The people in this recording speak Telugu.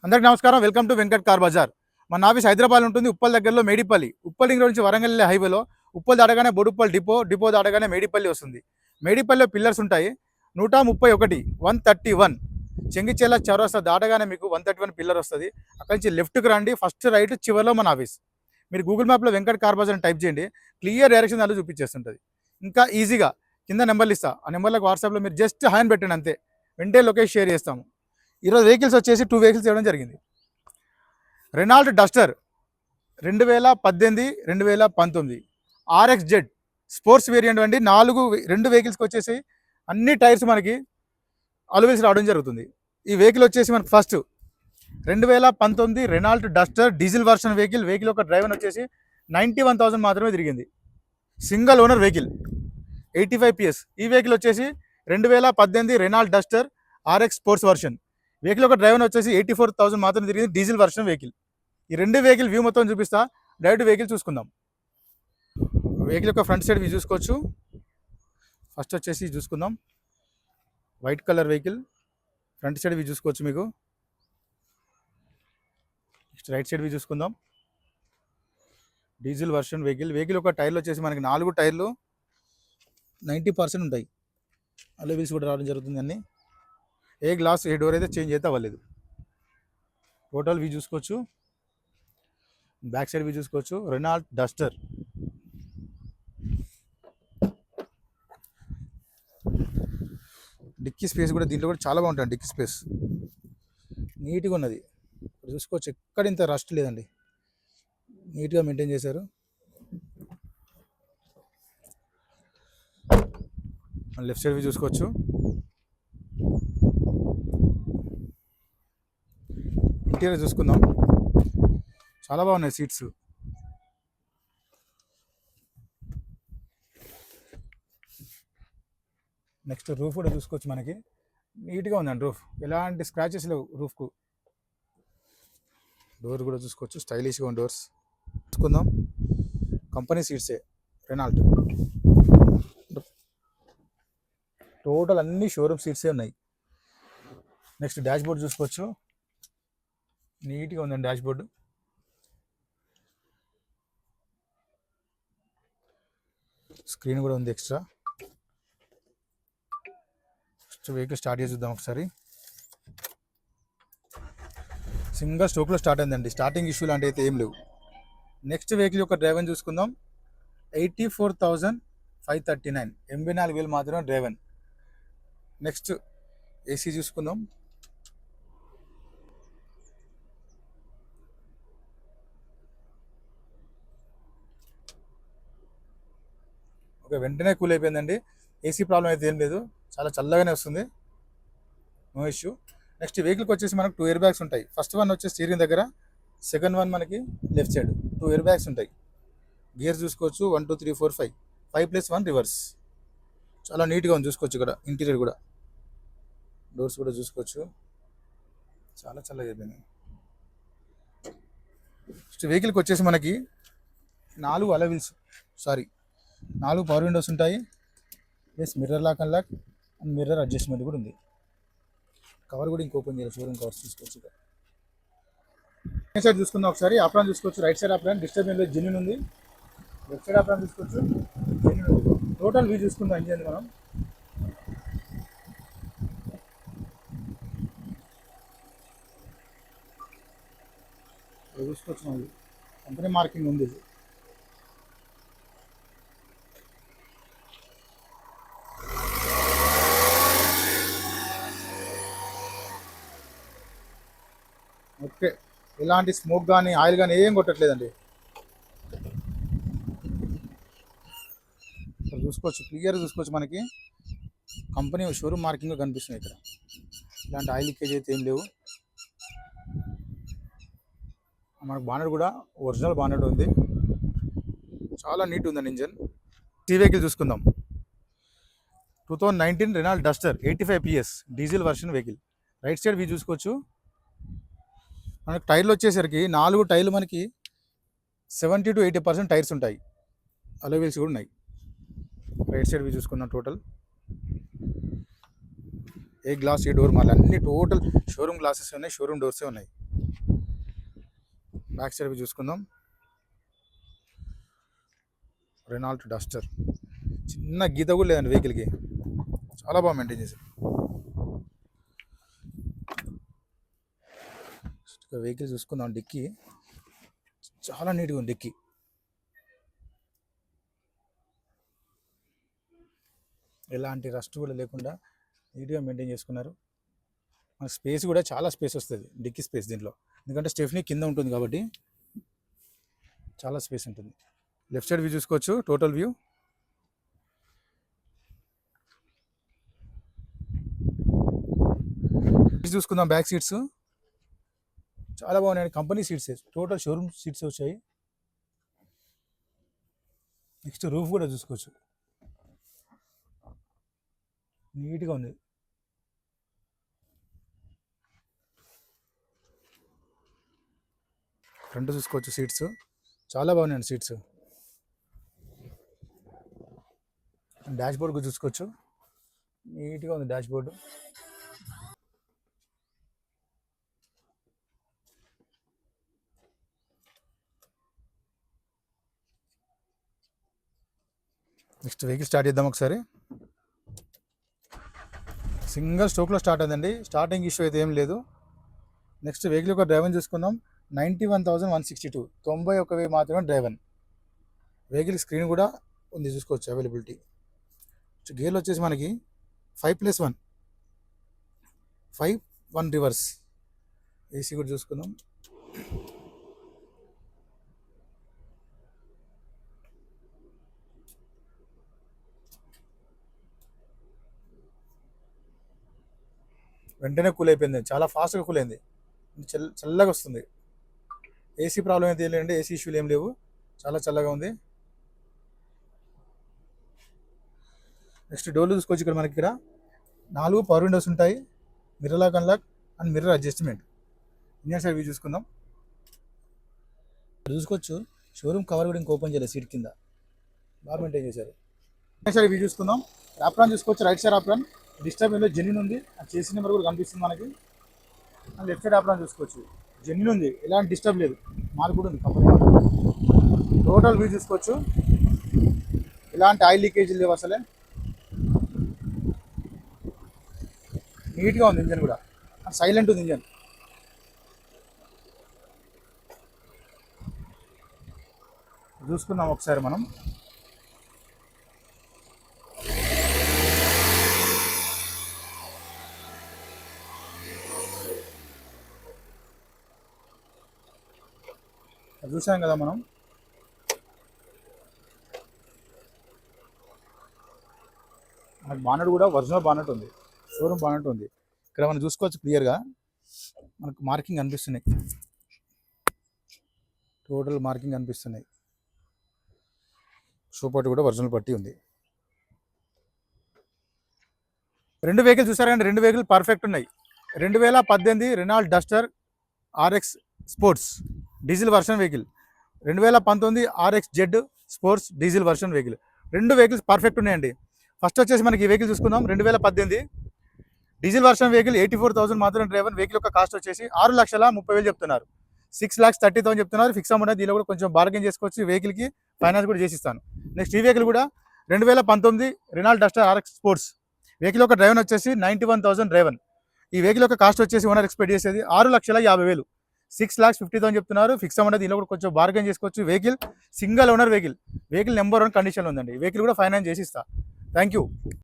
అందరికి నమస్కారం. Welcome to Venkat car Bazaar. మన ఆఫీస్ హైదరాబాద్ ఉంటుంది, ఉప్పల్ దగ్గరలో మేడిపల్లి. ఉప్పల్ రింగ్ రోడ్ నుంచి వరంగల్ వెళ్ళే హైవేలో ఉప్పల్ దాటగానే బొడుప్పల్ డిపో దాటగానే మేడిపల్లి వస్తుంది. మేడిపల్లిలో పిల్లర్స్ ఉంటాయి 131 131. చెంగిచెల్ల చౌరస్తా దాటగానే మీకు 131 పిల్లర్ వస్తుంది. అక్కడి నుంచి లెఫ్ట్కి రండి, ఫస్ట్ రైట్ చివరిలో మన ఆఫీస్. మీరు గూగుల్ మ్యాప్లో వెంకట్ కార్ బజార్ అని టైప్ చేయండి, క్లియర్ డైరెక్షన్ దాంట్లో చూపించేస్తుంటుంది. ఇంకా ఈజీగా కింద నెంబర్లు ఇస్తా, ఆ నెంబర్లకు వాట్సాప్లో మీరు జస్ట్ హ్యాండ్ పెట్టండి అంతే, వెంటనే లొకేషన్ షేర్ చేస్తాము. ఈరోజు వెహికల్స్ వచ్చేసి 2 వెహికల్స్ ఇవ్వడం జరిగింది. Renault Duster 2018 2019 RXZ sports variant అండి. 2 వెహికల్స్కి వచ్చేసి అన్ని టైర్స్ మనకి అలవెల్స్ రావడం జరుగుతుంది. ఈ వెహికల్ వచ్చేసి మనకు first 2019 Renault Duster diesel version vehicle యొక్క డ్రైవర్ వచ్చేసి 91,000 మాత్రమే తిరిగింది. Single owner vehicle, 85 PS. ఈ వెహికల్ వచ్చేసి 2018 Renault Duster RX sports version. Vehicle యొక్క డ్రైవర్ వచ్చేసి 84,000 మాత్రం తిరిగింది, డీజిల్ వర్షన్ వెహికల్. ఈ 2 వెహికల్ వ్యూ మొత్తం చూపిస్తా, డైరెక్ట్ వెహికల్ చూసుకుందాం. వెహికల్ యొక్క ఫ్రంట్ సైడ్ వ్యూ చూసుకోవచ్చు. ఫస్ట్ వచ్చేసి చూసుకుందాం, white colour vehicle front side view చూసుకోవచ్చు మీకు. నెక్స్ట్ రైట్ సైడ్ వ్యూ చూసుకుందాం, డీజిల్ వర్షన్ వెహికల్ యొక్క టైర్లు వచ్చేసి మనకి 4 టైర్లు 90% ఉంటాయి. అలా వీల్స్ కూడా రావడం జరుగుతుంది. అన్నీ ఏ గ్లాస్ ఏ డోర్ అయితే చేంజ్ అయితే అవ్వలేదు. టోటల్ వ్యూ చూసుకోవచ్చు, బ్యాక్ సైడ్ వ్యూ చూసుకోవచ్చు. రెనాల్ట్ డస్టర్ డిక్కీ స్పేస్ కూడా దీంట్లో కూడా చాలా బాగుంటుంది. డిక్కీ స్పేస్ నీట్గా ఉన్నది, చూసుకోవచ్చు. ఎక్కడ ఇంత రస్ట్ లేదండి, నీట్గా మెయింటైన్ చేశారు. లెఫ్ట్ సైడ్ వ్యూ చూసుకోవచ్చు. ఇంటీరియర్ చూసుకుందాం, చాలా బాగున్నాయి సీట్స్. నెక్స్ట్ రూఫ్ కూడా చూసుకోవచ్చు, మనకి నీట్గా ఉందండి. రూఫ్ ఎలాంటి స్క్రాచెస్ లేవు రూఫ్కు. డోర్ కూడా చూసుకోవచ్చు, స్టైలిష్గా ఉంది డోర్స్. చూసుకుందాం, కంపెనీ సీట్సే రెనాల్ట్. టోటల్ అన్ని షోరూమ్ సీట్సే ఉన్నాయి. నెక్స్ట్ డాష్ బోర్డ్ చూసుకోవచ్చు, నీట్గా ఉందండి డాష్ బోర్డు. స్క్రీన్ కూడా ఉంది ఎక్స్ట్రా. ఫస్ట్ వెహికల్ స్టార్ట్ చేసి చూద్దాం ఒకసారి. సింగల్ స్ట్రోక్లో స్టార్ట్ అయిందండి, స్టార్టింగ్ ఇష్యూ లాంటి అయితే ఏం లేవు. నెక్స్ట్ వెహికల్ యొక్క డ్రైవర్ చూసుకుందాం, 84,539 84,000 మాత్రమే డ్రైవర్. నెక్స్ట్ ఏసీ చూసుకుందాం, ఓకే వెంటనే కూల్ అయిపోయిందండి. ఏసీ ప్రాబ్లం అయితే ఏం లేదు, చాలా చల్లగానే వస్తుంది, నో ఇష్యూ. నెక్స్ట్ వెహికల్కి వచ్చేసి మనకు 2 ఎయిర్ బ్యాగ్స్ ఉంటాయి. ఫస్ట్ వన్ వచ్చేసి స్టీరింగ్ దగ్గర, సెకండ్ వన్ మనకి లెఫ్ట్ సైడ్ 2 ఎయిర్ బ్యాగ్స్ ఉంటాయి. గేర్స్ చూసుకోవచ్చు, 1 2 3 4 5 +1 రివర్స్. చాలా నీట్గా ఉంది చూసుకోవచ్చు. ఇక్కడ ఇంటీరియర్ కూడా, డోర్స్ కూడా చూసుకోవచ్చు, చాలా చల్లగా అయిపోయింది. నెక్స్ట్ వెహికల్కి వచ్చేసి మనకి 4 అలై వీల్స్, 4 పవర్ విండోస్ ఉంటాయి. Plus mirror lock and mirror adjustment కూడా ఉంది. కవర్ కూడా ఓపెన్ చేయాలి, షోరూమ్ కవర్స్ చూసుకోవచ్చు. రైట్ సైడ్ చూసుకుందాం ఒకసారి, ఆప్రాన్ చూసుకోవచ్చు. రైట్ సైడ్ ఆప్రాన్ డిస్టర్బెన్స్ లేదు, జెన్యూన్ ఉంది. లెఫ్ట్ సైడ్ ఆప్రాన్ చూసుకోవచ్చు, జెన్యూన్ ఉంది. టోటల్ వ్యూ చూసుకుందాం ఇంజిన్ మనం. చూసుకోవచ్చు, మనకి కంపెనీ మార్కింగ్ ఉంది. ఓకే, ఎలాంటి స్మోక్ కానీ ఆయిల్ కానీ ఏం కొట్టట్లేదండి. చూసుకోవచ్చు, క్లియర్ చూసుకోవచ్చు. మనకి కంపెనీ షోరూమ్ మార్కింగ్ కనిపిస్తుంది ఇక్కడ. ఇలాంటి ఆయిల్ లీకేజ్ అయితే ఏం లేవు. మనకు బానెట్ కూడా ఒరిజినల్ బానెట్ ఉంది, చాలా నీట్ ఉందండి ఇంజన్. ఈ వెహికల్ చూసుకుందాం, 2019 Renault Duster 85 PS diesel version vehicle. Right side view చూసుకోవచ్చు. మనకు టైర్లు వచ్చేసరికి 4 టైర్లు మనకి 70 to 80% టైర్స్ ఉంటాయి. అలో వీల్స్ కూడా ఉన్నాయి. రైట్ సైడ్ వ్యూ చూసుకుందాం. టోటల్ ఏ గ్లాస్ ఏ డోర్, మళ్ళీ అన్ని టోటల్ షోరూమ్ గ్లాసెస్ ఉన్నాయి, షోరూమ్ డోర్సే ఉన్నాయి. బ్యాక్ సైడ్ చూసుకుందాం. రెనాల్ట్ డస్టర్, చిన్న గీత కూడా లేదండి వెహికల్కి, చాలా బాగా మెయింటైన్ చేశారు. వెహికల్ చూసుకుందాం. డిక్కీ చాలా నీట్గా ఉంది. డిక్కీ ఎలాంటి రస్ట్ కూడా లేకుండా నీట్గా మెయింటైన్ చేసుకున్నారు. మన స్పేస్ కూడా చాలా స్పేస్ వస్తుంది డిక్కీ స్పేస్ దీంట్లో, ఎందుకంటే స్టెఫ్నీ కింద ఉంటుంది కాబట్టి చాలా స్పేస్ ఉంటుంది. లెఫ్ట్ సైడ్ వ్యూ చూసుకోవచ్చు, టోటల్ వ్యూ. చూసుకుందాం. బ్యాక్ సీట్స్ చాలా బాగున్నాయి, company seats, total showroom seats వచ్చాయి. నెక్స్ట్ రూఫ్ కూడా చూసుకోవచ్చు, నీట్గా ఉంది. ఫ్రంట్ చూసుకోవచ్చు, సీట్స్ చాలా బాగున్నాయండి సీట్స్. డాష్ బోర్డ్ కూడా చూసుకోవచ్చు, నీట్గా ఉంది dash board. Next vehicle start చేద్దాం ఒకసారి. సింగిల్ స్ట్రోక్లో స్టార్ట్ అయిందండి, స్టార్టింగ్ ఇష్యూ అయితే ఏం లేదు. నెక్స్ట్ వెహికల్ యొక్క డ్రైవర్ చూసుకుందాం. 91,162, 91,000 మాత్రమే డ్రైవర్. వెహికల్ స్క్రీన్ కూడా ఉంది చూసుకోవచ్చు, అవైలబిలిటీ. గేర్లు వచ్చేసి మనకి 5+1, 5-1 రివర్స్. ఏసీ కూడా చూసుకుందాం. వెంటనే కూల్ అయిపోయింది, చాలా ఫాస్ట్గా కూల్ అయింది, చల్లగా వస్తుంది. ఏసీ ప్రాబ్లం అయితే ఏం లేదండి, ఏసీ ఇష్యూలు ఏం లేవు, చాలా చల్లగా ఉంది. నెక్స్ట్ డోర్లు చూసుకోవచ్చు. ఇక్కడ మనకి 4 పవర్ విండోస్ ఉంటాయి, mirror lock unlock and mirror adjustment. Engine side view చూసుకుందాం. చూసుకోవచ్చు, షోరూమ్ కవర్ కూడా ఇంకా ఓపెన్ చేయలేదు, సీట్ కింద బాగా మెయింటైన్ చేశారు. ఇంజన్ సైడ్ వ్యూ చూసుకుందాం. యాప్రాన్ చూసుకోవచ్చు, రైట్ సైడ్ యాప్రాన్, డిస్టర్బ్ ఏదో జెన్యున్ ఉంది, అది చేసిన నెంబర్ కూడా కనిపిస్తుంది మనకి. లెఫ్ట్ సైడ్ యాప్రాన్ చూసుకోవచ్చు, జెన్యున్ ఉంది, ఎలాంటి డిస్టర్బ్ లేదు, మార్క్ కూడా ఉంది కంపెనీ. టోటల్ వ్యూ చూసుకోవచ్చు, ఎలాంటి ఆయిల్ లీకేజీలు లేవు, అసలే నీట్గా ఉంది. ఇంజన్ కూడా సైలెంట్ ఉంది ఇంజన్. చూసుకుందాం ఒకసారి మనం. చూసాం కదా మనం, మనకు బానట్ కూడా ఒరిజినల్ బానట్ ఉంది, షోరూమ్ బానట్ ఉంది. ఇక్కడ మనం చూసుకోవచ్చు క్లియర్గా, మనకు మార్కింగ్ అనిపిస్తున్నాయి, టోటల్ మార్కింగ్ అనిపిస్తున్నాయి. షో పట్టు కూడా ఒరిజినల్ పట్టి ఉంది. 2 వెహికల్ చూసారా అండి, 2 వెహికల్ పర్ఫెక్ట్ ఉన్నాయి. 2018 Renault Duster RX sports diesel version vehicle, 2019 RX Z sports diesel version vehicle. 2 vehicles perfect ఉన్నాయండి. ఫస్ట్ వచ్చేసి మనకి ఈ వెహికల్ చూసుకుందాం. 2018 డీజిల్ వర్షన్ వెహికల్, 84,000 మాత్రం డ్రైవర్. వెహికల్ యొక్క కాస్ట్ వచ్చేసి 6,30,000 చెప్తున్నారు, 6,30,000 చెప్తున్నారు. ఫిక్స్ అమౌంట్, దీనిలో కూడా కొంచెం బార్గెన్ చేసుకోవచ్చు. వెహికల్కి ఫైనాన్స్ కూడా చేసిస్తాను. నెక్స్ట్ ఈ వెహికల్ కూడా 2019 Renault Duster RX sports. Vehicle యొక్క డ్రైవర్ వచ్చేసి 91,000 డ్రైవర్. ఈ వెహికల్ యొక్క కాస్ట్ వచ్చేసి ఓనర్ ఎక్స్పెక్ట్ చేసేది 6,50,000, 6,50,000 చెప్తున్నారు. ఫిక్స్ అమౌంట్, దీనిలో కూడా కొంచెం బార్గెన్ చేసుకోవచ్చు. Vehicle single owner vehicle, vehicle number 1 కండిషన్లో ఉందండి. వెహికల్ కూడా ఫైనాన్స్ చేసిస్తా. Thank you.